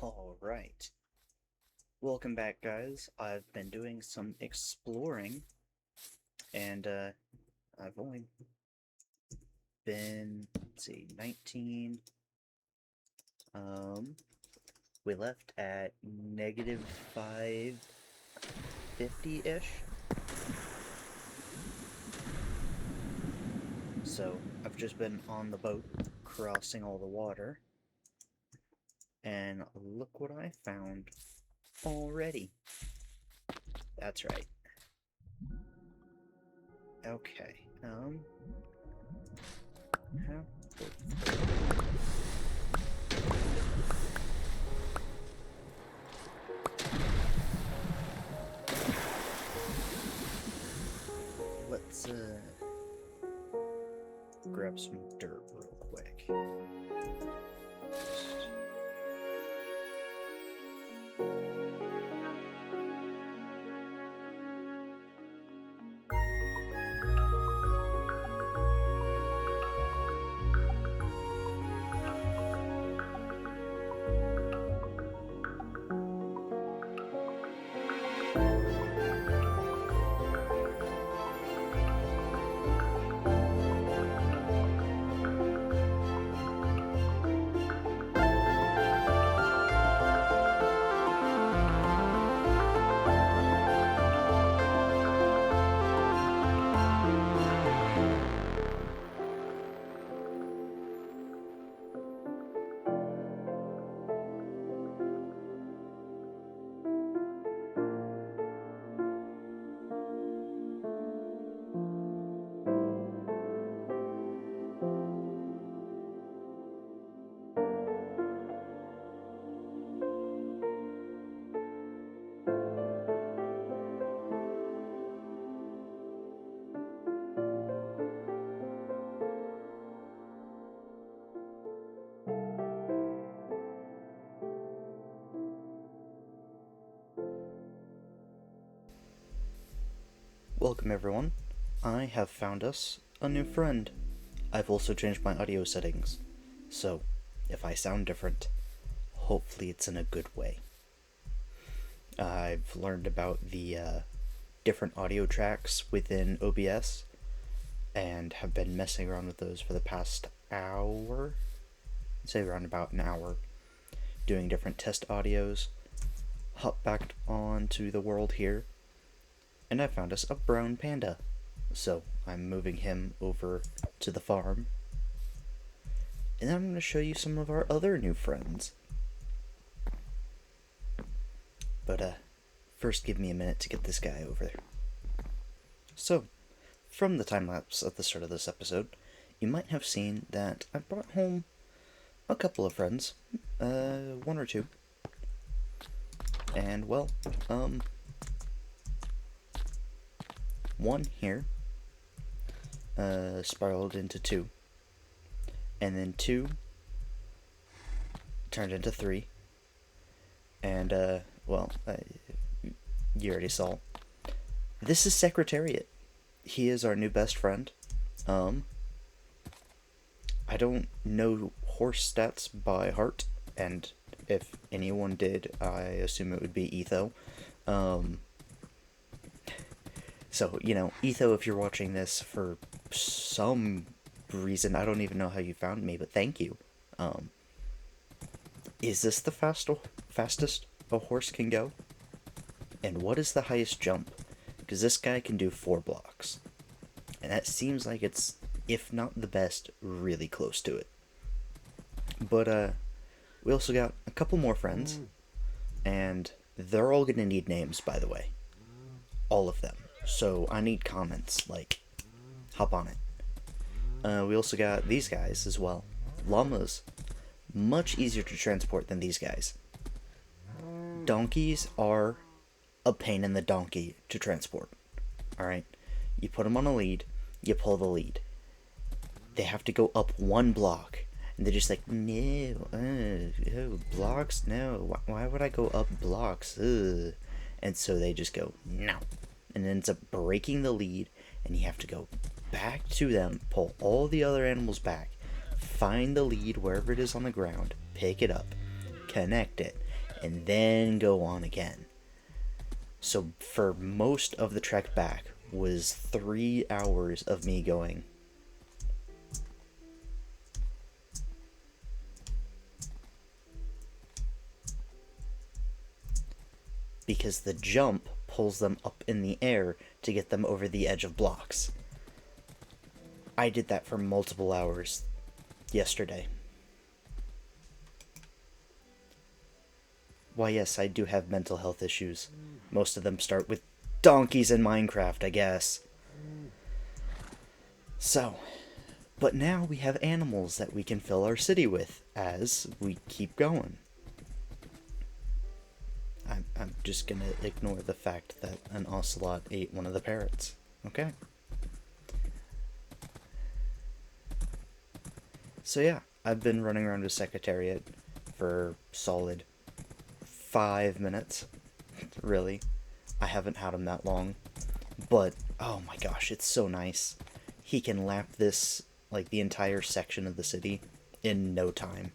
Alright, welcome back guys. I've been doing some exploring, and I've only been, let's see, 19, we left at negative 550-ish, so I've just been on the boat, crossing all the water, and look what I found already. That's right. Okay, how let's grab some dirt real quick. Welcome everyone. I have found us a new friend. I've also changed my audio settings, so if I sound different, hopefully it's in a good way. I've learned about the different audio tracks within OBS and have been messing around with those for the past hour, I'd say around about an hour, doing different test audios. Hop back onto the world here, and I found us a brown panda. So I'm moving him over to the farm, and then I'm going to show you some of our other new friends. But first give me a minute to get this guy over there. So, from the time lapse at the start of this episode, you might have seen that I brought home a couple of friends, one or two, and well, one here spiraled into two, and then two turned into three, and well, you already saw. This is Secretariat. He is our new best friend. I don't know horse stats by heart, and if anyone did, I assume it would be Etho. So, you know, Etho, if you're watching this for some reason, I don't even know how you found me, but thank you. Is this the fastest a horse can go? And what is the highest jump? Because this guy can do 4 blocks. And that seems like it's, if not the best, really close to it. But, we also got a couple more friends. And they're all gonna need names, by the way. All of them. So I need comments, like, hop on it. We also got these guys as well. Llamas. Much easier to transport than these guys. Donkeys are a pain in the donkey to transport. Alright? You put them on a lead, you pull the lead. They have to go up 1 block. And they're just like, no, blocks? No, why would I go up blocks? Ugh. And so they just go, no. And it ends up breaking the lead, and you have to go back to them, pull all the other animals back, find the lead wherever it is on the ground, pick it up, connect it, and then go on again. So for most of the trek back was 3 hours of me going. Because the jump pulls them up in the air to get them over the edge of blocks. I did that for multiple hours yesterday. Why, yes, I do have mental health issues. Most of them start with donkeys in Minecraft, I guess. So, but now we have animals that we can fill our city with as we keep going. I'm just gonna ignore the fact that an ocelot ate one of the parrots. Okay? So yeah, I've been running around the Secretariat for solid 5 minutes. Really. I haven't had him that long. But, oh my gosh, it's so nice. He can lap this, like, the entire section of the city in no time.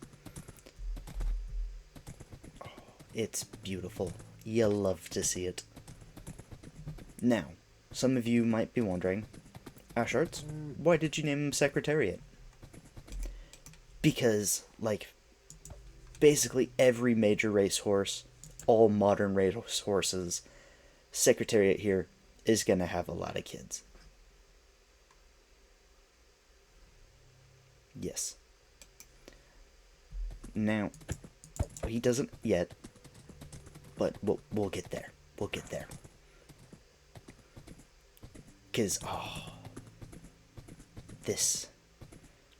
Oh, it's beautiful. You love to see it. Now, some of you might be wondering, Ashards, why did you name him Secretariat? Because, like, basically every major racehorse, all modern racehorses, Secretariat here is going to have a lot of kids. Yes. Now, he doesn't yet, but we'll get there. We'll get there. Because,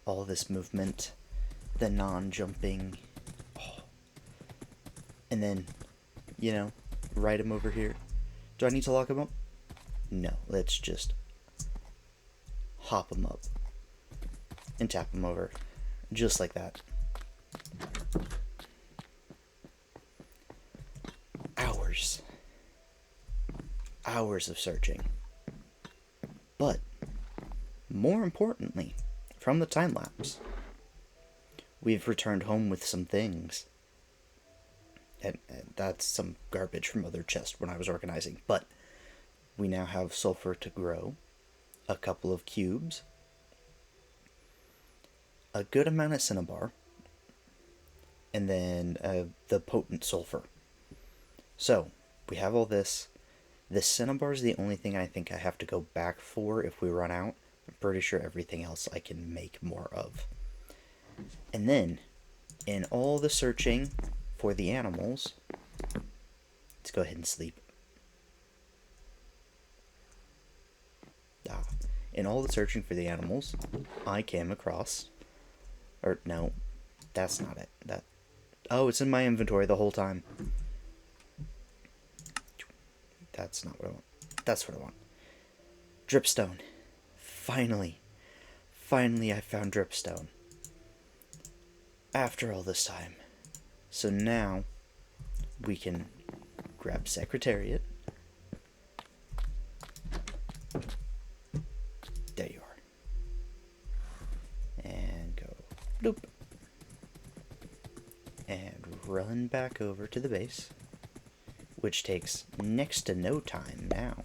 all this movement, the non-jumping, and then, ride him over here. Do I need to lock him up? No, let's just hop him up and tap him over, just like that. Hours of searching. But, more importantly, from the time lapse, we've returned home with some things. And that's some garbage from other chests when I was organizing. But we now have sulfur to grow, a couple of cubes, a good amount of cinnabar, and then the potent sulfur. So, we have all this. The cinnabar is the only thing I think I have to go back for if we run out. I'm pretty sure everything else I can make more of. And then, in all the searching for the animals, let's go ahead and sleep. In all the searching for the animals, I came across, or no, that's not it. It's in my inventory the whole time. That's not what I want. That's what I want. Dripstone. Finally I found dripstone. After all this time. So now, we can grab Secretariat. There you are. And go bloop. And run back over to the base. Which takes next to no time now.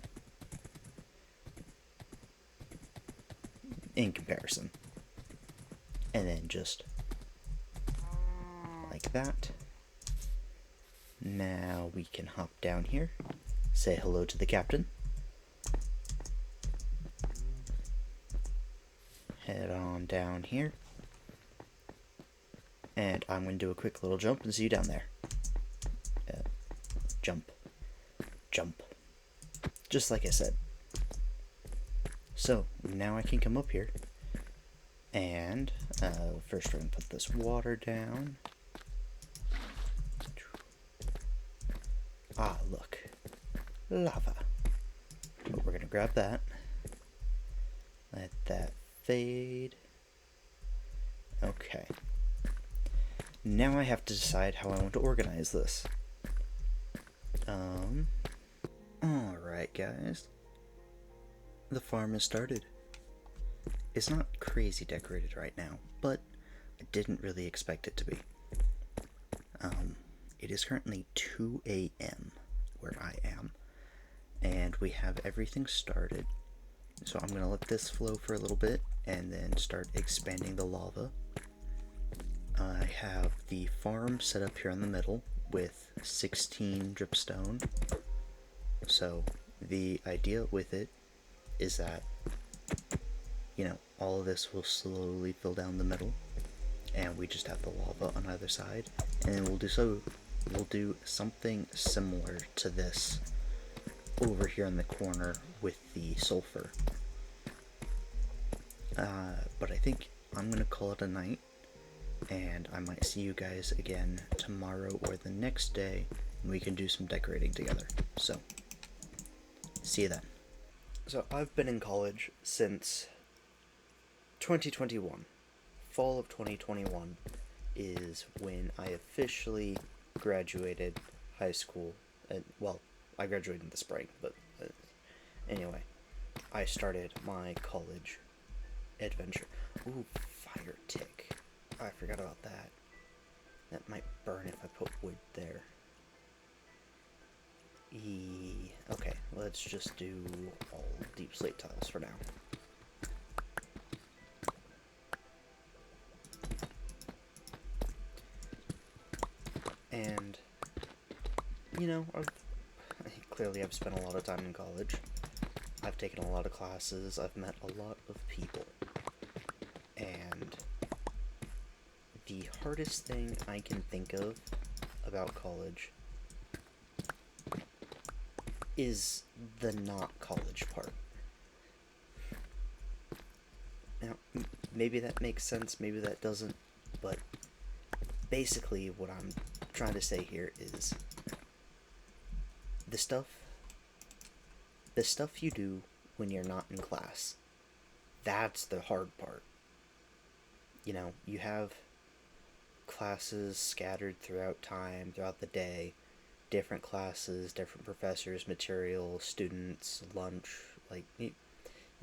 In comparison. And then just like that. Now we can hop down here. Say hello to the captain. Head on down here. And I'm going to do a quick little jump and see you down there. Jump. Jump. Just like I said. So, now I can come up here. And, first we're going to put this water down. Ah, look. Lava. But we're going to grab that. Let that fade. Okay. Now I have to decide how I want to organize this. Alright guys, the farm has started. It's not crazy decorated right now, but I didn't really expect it to be. It is currently 2 a.m. where I am, and we have everything started. So I'm going to let this flow for a little bit and then start expanding the lava. I have the farm set up here in the middle with 16 dripstone. So the idea with it is that, all of this will slowly fill down the middle, and we just have the lava on either side, and then we'll do something similar to this over here in the corner with the sulfur. But I think I'm gonna call it a night, and I might see you guys again tomorrow or the next day, and we can do some decorating together. So, see you then. So I've been in college since 2021. Fall of 2021 is when I officially graduated high school. Well, I graduated in the spring, but anyway, I started my college adventure. Ooh, fire tick. I forgot about that. That might burn if I put wood there. Okay, let's just do all deep slate tiles for now. And, I've spent a lot of time in college. I've taken a lot of classes. I've met a lot of people. And the hardest thing I can think of about college is the not college part. Now, maybe that makes sense, maybe that doesn't, but basically what I'm trying to say here is the stuff you do when you're not in class, that's the hard part. You have classes scattered throughout the day, different classes, different professors, material, students, lunch, you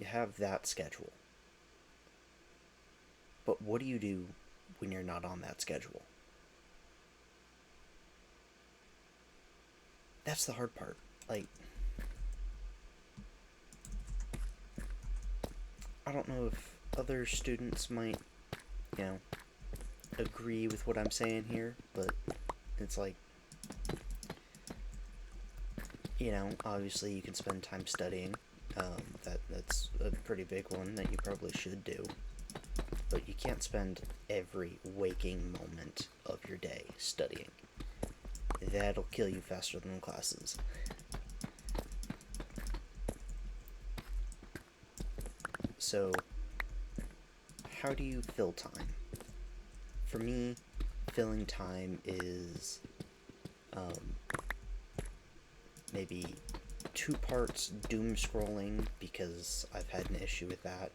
have that schedule. But what do you do when you're not on that schedule? That's the hard part. I don't know if other students might, agree with what I'm saying here, but it's obviously you can spend time studying. That's a pretty big one that you probably should do. But you can't spend every waking moment of your day studying. That'll kill you faster than classes. So, how do you fill time? For me, filling time is maybe 2 parts doom scrolling, because I've had an issue with that.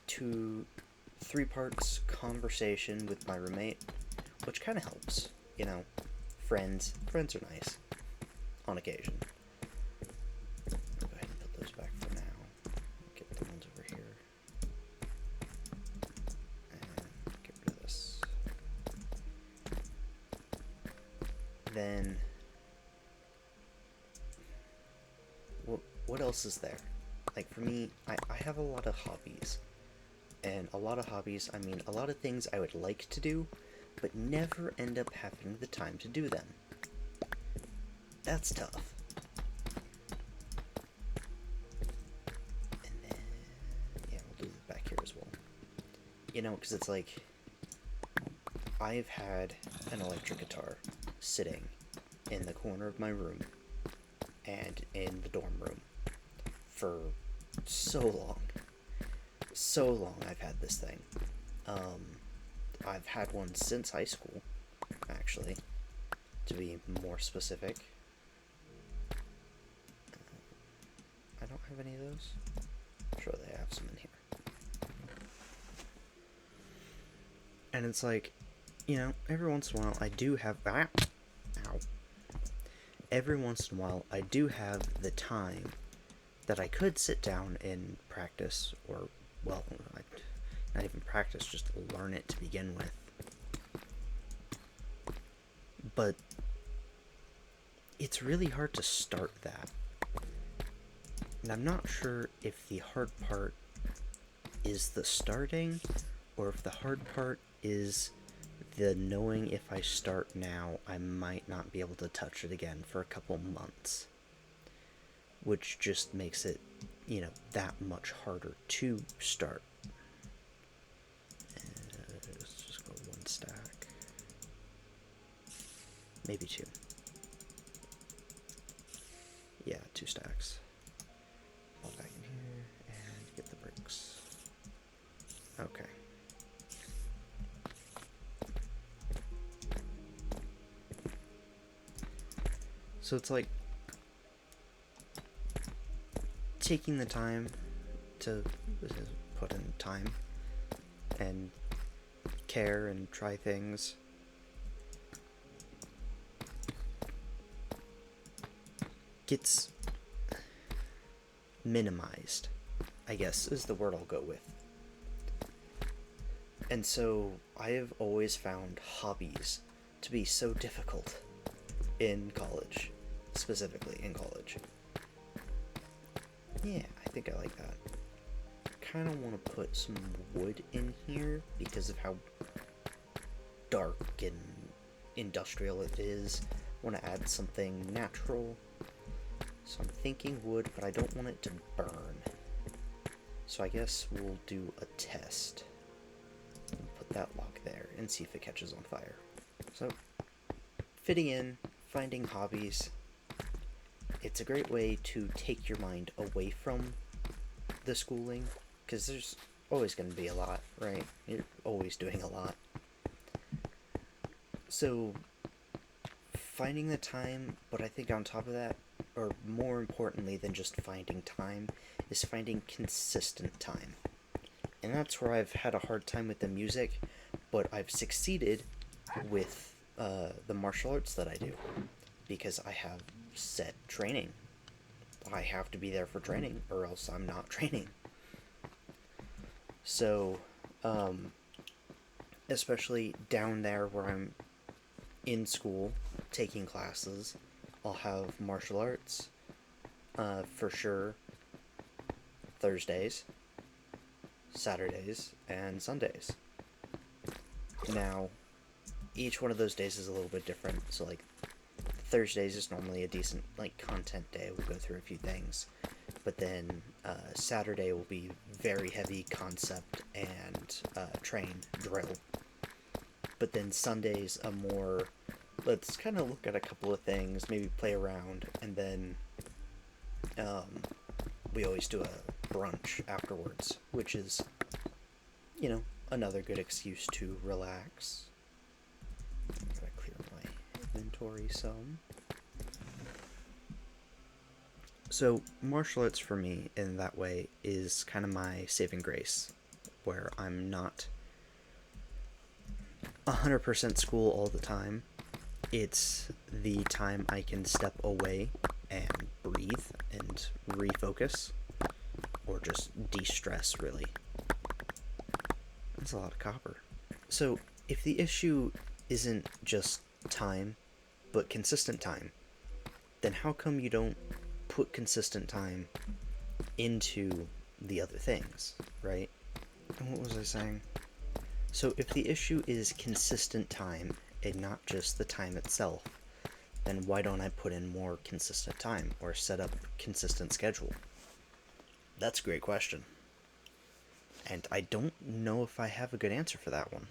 3 parts conversation with my roommate, which kind of helps, Friends are nice on occasion. I'll go ahead and put those back for now. Get the ones over here. And get rid of this. Then, what else is there? For me, I have a lot of hobbies. And a lot of hobbies, I mean a lot of things I would like to do, but never end up having the time to do them. That's tough. And then, yeah, we'll do it back here as well. Because it's I've had an electric guitar sitting in the corner of my room and in the dorm room for so long. So long I've had this thing. I've had one since high school, actually, to be more specific. I don't have any of those. I'm sure they have some in here. And it's every once in a while I do have... Ow. Every once in a while I do have the time that I could sit down and practice, or, well, not even practice, just learn it to begin with. But it's really hard to start that. And I'm not sure if the hard part is the starting, or if the hard part is the knowing if I start now, I might not be able to touch it again for a couple months. Which just makes it, that much harder to start. Let's just go one stack. Maybe two. Yeah, 2 stacks. Pop back in here and get the bricks. Okay. So it's like taking the time to put in time and care and try things. Gets minimized, I guess is the word I'll go with. And so I have always found hobbies to be so difficult in college, specifically in college. Yeah, I think I like that. I kind of want to put some wood in here because of how dark and industrial it is. I want to add something natural. So I'm thinking wood, but I don't want it to burn. So I guess we'll do a test. We'll put that log there and see if it catches on fire. So, fitting in, finding hobbies. It's a great way to take your mind away from the schooling, because there's always going to be a lot, right? You're always doing a lot. So, finding the time, but I think on top of that, or more importantly than just finding time, is finding consistent time. And that's where I've had a hard time with the music, but I've succeeded with the martial arts that I do, because I have set training. I have to be there for training, or else I'm not training. So, especially down there where I'm in school taking classes, I'll have martial arts, for sure, Thursdays, Saturdays, and Sundays. Now, each one of those days is a little bit different, so like, Thursdays is normally a decent, like, content day, we'll go through a few things, but then, Saturday will be very heavy concept and, drill, but then Sunday's a more, let's kind of look at a couple of things, maybe play around, and then we always do a brunch afterwards, which is, another good excuse to relax. Gotta clear my inventory some. So, martial arts for me, in that way, is kind of my saving grace, where I'm not 100% school all the time. It's the time I can step away and breathe and refocus, or just de-stress, really. That's a lot of copper. So, if the issue isn't just time, but consistent time, then how come you don't put consistent time into the other things, right? And what was I saying? So, if the issue is consistent time, and not just the time itself, then why don't I put in more consistent time, or set up a consistent schedule? That's a great question. And I don't know if I have a good answer for that one.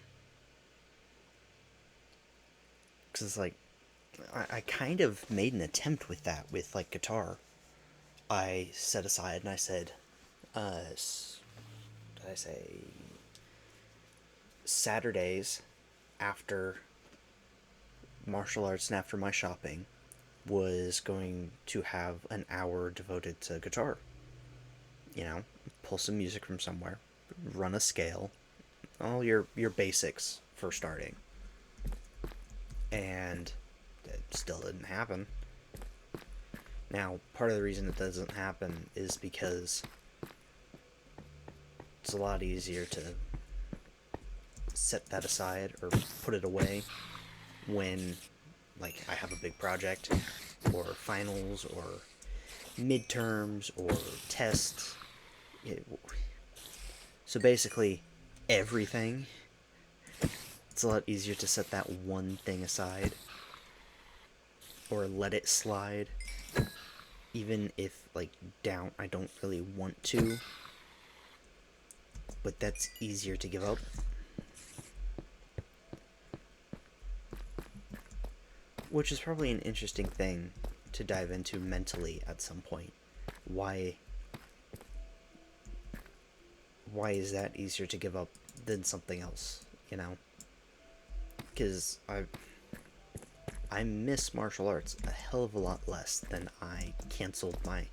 Because it's like, I kind of made an attempt with that, with like guitar. I set aside and I said, did I say Saturdays after martial arts and after my shopping was going to have an hour devoted to guitar. Pull some music from somewhere, run a scale, all your basics for starting. And it still didn't happen. Now, part of the reason it doesn't happen is because it's a lot easier to set that aside or put it away when like I have a big project, or finals, or midterms, or tests. So basically, everything. It's a lot easier to set that one thing aside, or let it slide, even if, like, I don't really want to, but that's easier to give up. Which is probably an interesting thing to dive into mentally at some point. Why is that easier to give up than something else, you know? Because I miss martial arts a hell of a lot less than I canceled my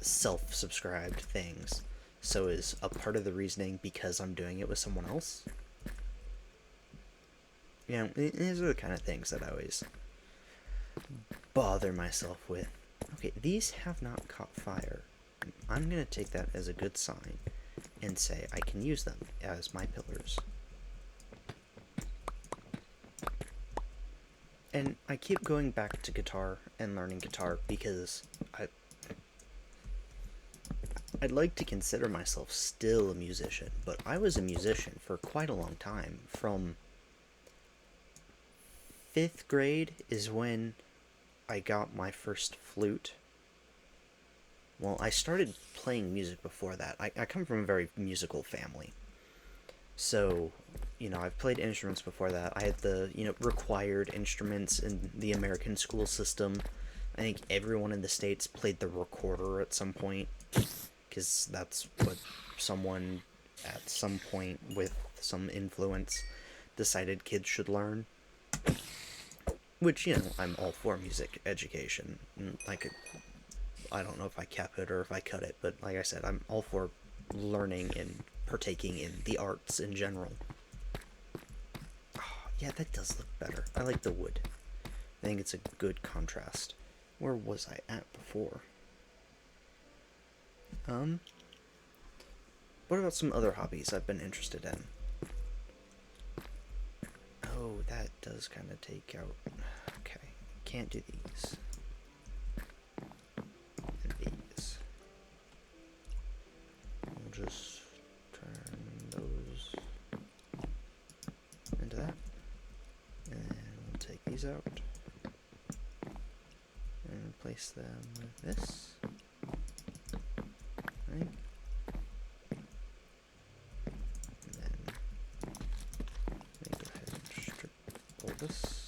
self-subscribed things. So is a part of the reasoning because I'm doing it with someone else? You know, these are the kind of things that I always bother myself with. Okay, these have not caught fire. I'm going to take that as a good sign and say I can use them as my pillars. And I keep going back to guitar and learning guitar because I'd like to consider myself still a musician, but I was a musician for quite a long time. From 5th grade is when I got my first flute. Well, I started playing music before that. I come from a very musical family. So, you know, I've played instruments before that. I had the, required instruments in the American school system. I think everyone in the States played the recorder at some point, because that's what someone at some point with some influence decided kids should learn. Which, I'm all for music education. I don't know if I kept it or if I cut it, but like I said, I'm all for learning and partaking in the arts in general. Oh, yeah, that does look better. I like the wood. I think it's a good contrast. Where was I at before? What about some other hobbies I've been interested in? Oh, that does kind of take out... Okay, can't do these. And these. We'll just turn those into that. And we'll take these out. And replace them with this. Right? And then let me go ahead and strip all this.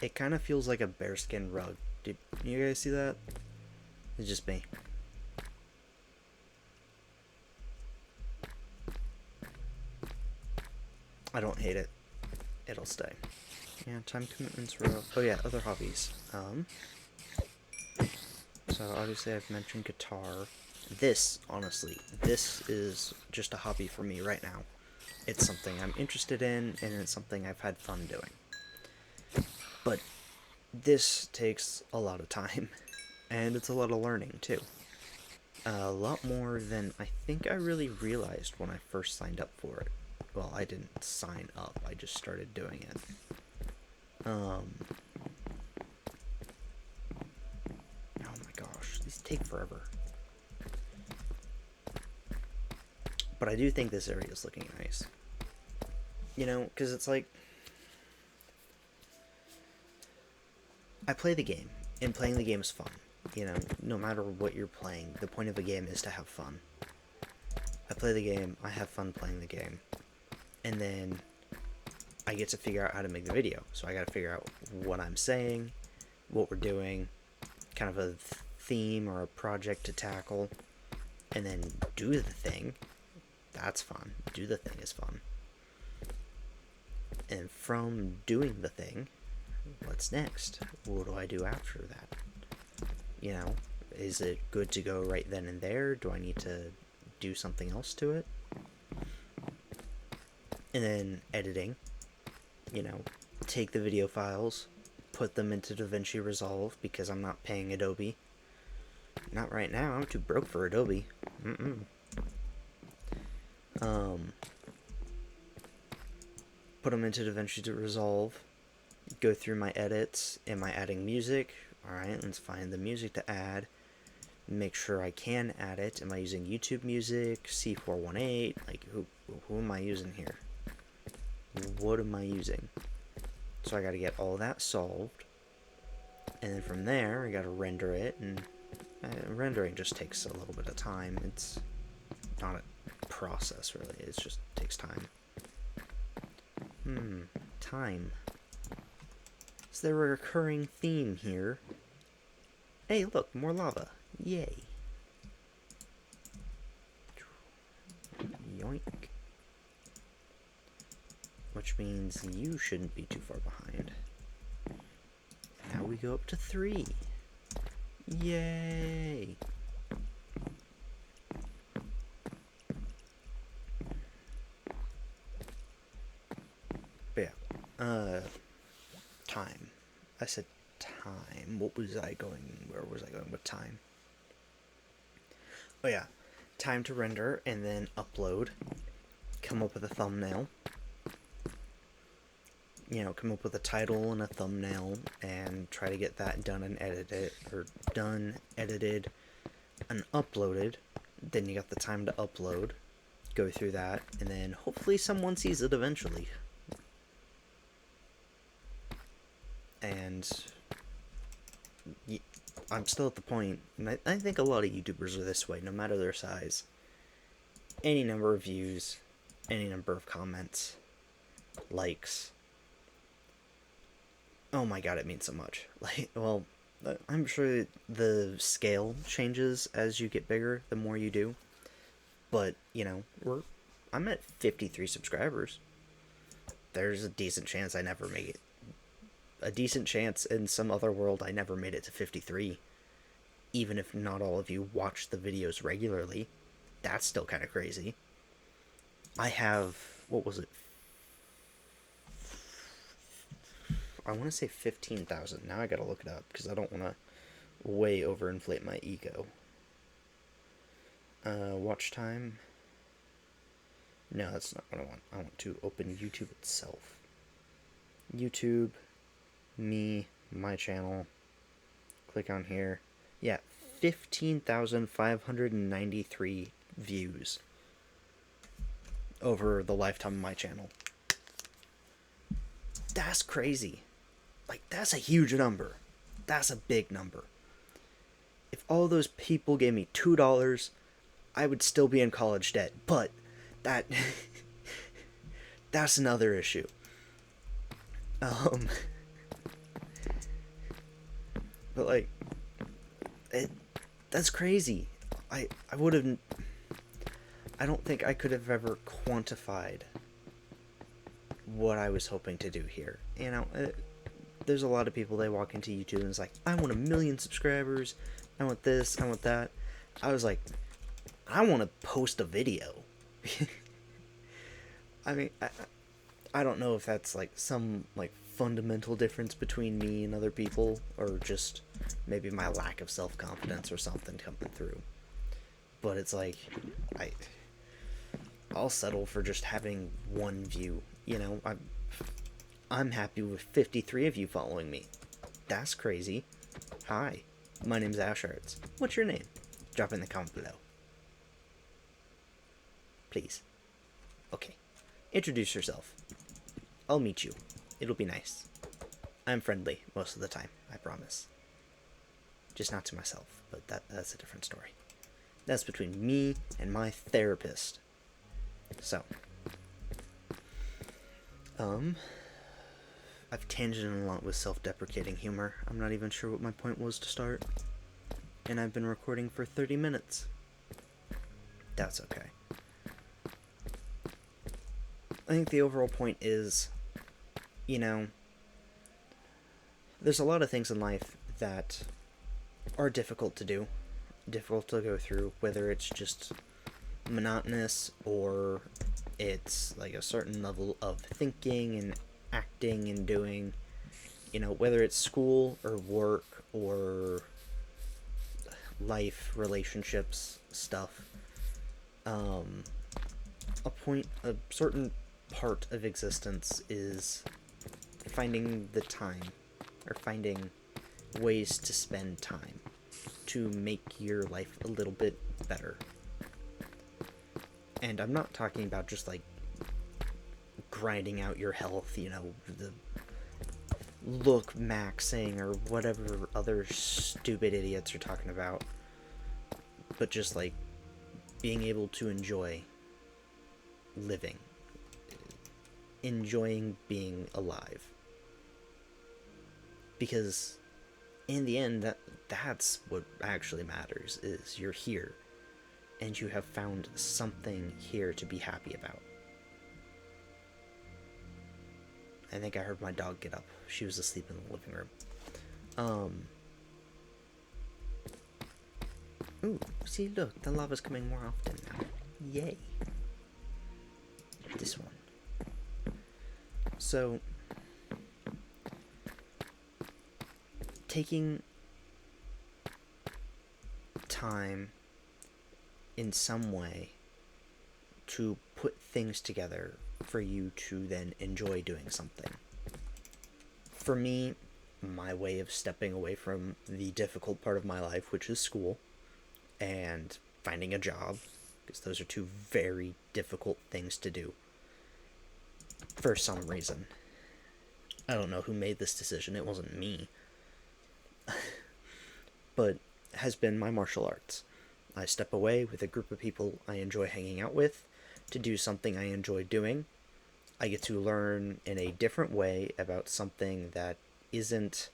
It kind of feels like a bearskin rug. Did you guys see that? It's just me. I don't hate it. It'll stay. Yeah, time commitments were up. Oh yeah, other hobbies. So obviously I've mentioned guitar. Honestly, this is just a hobby for me right now. It's something I'm interested in, and it's something I've had fun doing. But this takes a lot of time, and it's a lot of learning too. A lot more than I think I really realized when I first signed up for it. Well, I didn't sign up, I just started doing it. Oh my gosh, these take forever. But I do think this area is looking nice. Because it's like... I play the game, and playing the game is fun. No matter what you're playing, the point of a game is to have fun. I play the game, I have fun playing the game. And then I get to figure out how to make the video. So I gotta figure out what I'm saying, what we're doing, kind of a theme or a project to tackle, and then do the thing. That's fun. Do the thing is fun. And from doing the thing, what's next? What do I do after that? Is it good to go right then and there? Do I need to do something else to it? And then editing. Take the video files, put them into DaVinci Resolve because I'm not paying Adobe. Not right now, I'm too broke for Adobe. put them into DaVinci to Resolve, go through my edits. Am I adding music? Alright, let's find the music to add. Make sure I can add it. Am I using YouTube Music, C418? Like, who am I using here? What am I using? So I gotta get all that solved. And then from there, I gotta render it, and rendering just takes a little bit of time. It's not a process, really. It just takes time. Time. Is there a recurring theme here? Hey, look, more lava. Yay. Yoink. Which means you shouldn't be too far behind. Now we go up to 3. Yay! But yeah, time. I said time. What was I going, where was I going with time? Oh yeah, time to render and then upload. Come up with a thumbnail. You know, come up with a title and a thumbnail and try to get that done and edited, or done, edited, and uploaded. Then you got the time to upload. Go through that, and then hopefully someone sees it eventually. And I'm still at the point, and I think a lot of YouTubers are this way, no matter their size. Any number of views, any number of comments, likes. Oh my god, it means so much. Like, well, I'm sure the scale changes as you get bigger, the more you do. But, you know, I'm at 53 subscribers. There's a decent chance I never make it. A decent chance in some other world I never made it to 53. Even if not all of you watch the videos regularly. That's still kind of crazy. I have, what was it? I want to say 15,000. Now I gotta look it up because I don't want to way overinflate my ego. Watch time. No, that's not what I want. I want to open YouTube itself. YouTube, me, my channel. Click on here. Yeah, 15,593 views over the lifetime of my channel. That's crazy. Like, that's a huge number. That's a big number. If all those people gave me $2, I would still be in college debt. But that that's another issue. But like, that's crazy. I would have. I don't think I could have ever quantified what I was hoping to do here. You know, there's a lot of people, they walk into YouTube and it's like, I want 1 million subscribers, I want this, I want that. I was like, I want to post a video. I mean, I don't know if that's like some like fundamental difference between me and other people, or just maybe my lack of self-confidence or something coming through. But it's like, I'll settle for just having 1 view. You know, I'm happy with 53 of you following me. That's crazy. Hi, my name's Ashards. What's your name? Drop in the comment below. Please. Okay. Introduce yourself. I'll meet you. It'll be nice. I'm friendly most of the time, I promise. Just not to myself, but that's a different story. That's between me and my therapist. So, I've tangented a lot with self-deprecating humor. I'm not even sure what my point was to start. And I've been recording for 30 minutes. That's okay. I think the overall point is, you know, there's a lot of things in life that are difficult to do, difficult to go through, whether it's just monotonous or it's like a certain level of thinking and acting and doing, you know, whether it's school or work or life, relationships, stuff. A certain part of existence is finding the time, or finding ways to spend time to make your life a little bit better. And I'm not talking about just like grinding out your health, you know, the look maxing or whatever other stupid idiots are talking about, but just like being able to enjoy living, enjoying being alive. Because in the end, that's what actually matters, is you're here and you have found something here to be happy about. I think I heard my dog get up. She was asleep in the living room. Ooh, see, look, the lava's coming more often now. Yay. This one. So, taking time in some way to put things together for you to then enjoy doing something. For me, my way of stepping away from the difficult part of my life, which is school, and finding a job, because those are two very difficult things to do for some reason. I don't know who made this decision, it wasn't me. But has been my martial arts. I step away with a group of people I enjoy hanging out with to do something I enjoy doing. I get to learn in a different way about something that isn't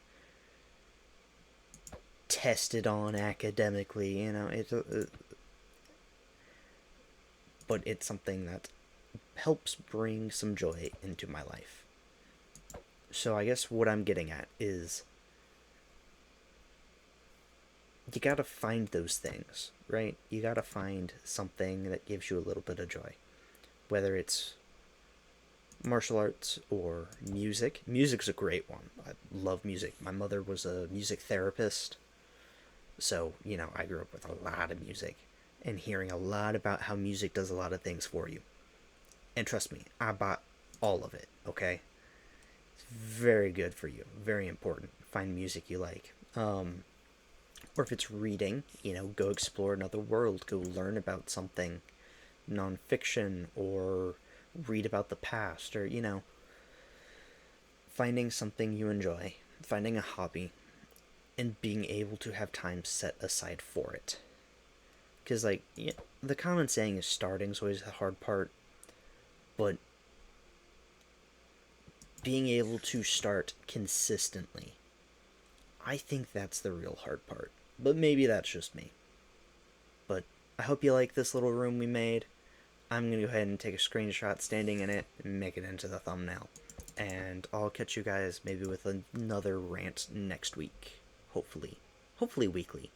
tested on academically, you know, but it's something that helps bring some joy into my life. So I guess what I'm getting at is you gotta find those things, right? You gotta find something that gives you a little bit of joy. Whether it's martial arts or music. Music's a great one. I love music. My mother was a music therapist. So, you know, I grew up with a lot of music and hearing a lot about how music does a lot of things for you. And trust me, I bought all of it, okay? It's very good for you. Very important. Find music you like. Or if it's reading, you know, go explore another world. Go learn about something nonfiction, or read about the past, or, you know, finding something you enjoy, finding a hobby, and being able to have time set aside for it. Because, like, yeah, the common saying is starting's always the hard part, but being able to start consistently, I think that's the real hard part. But maybe that's just me. But I hope you like this little room we made. I'm going to go ahead and take a screenshot standing in it and make it into the thumbnail. And I'll catch you guys maybe with another rant next week. Hopefully. Hopefully weekly.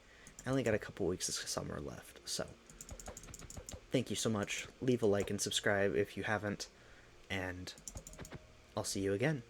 I only got a couple weeks of summer left, so thank you so much. Leave a like and subscribe if you haven't. And I'll see you again.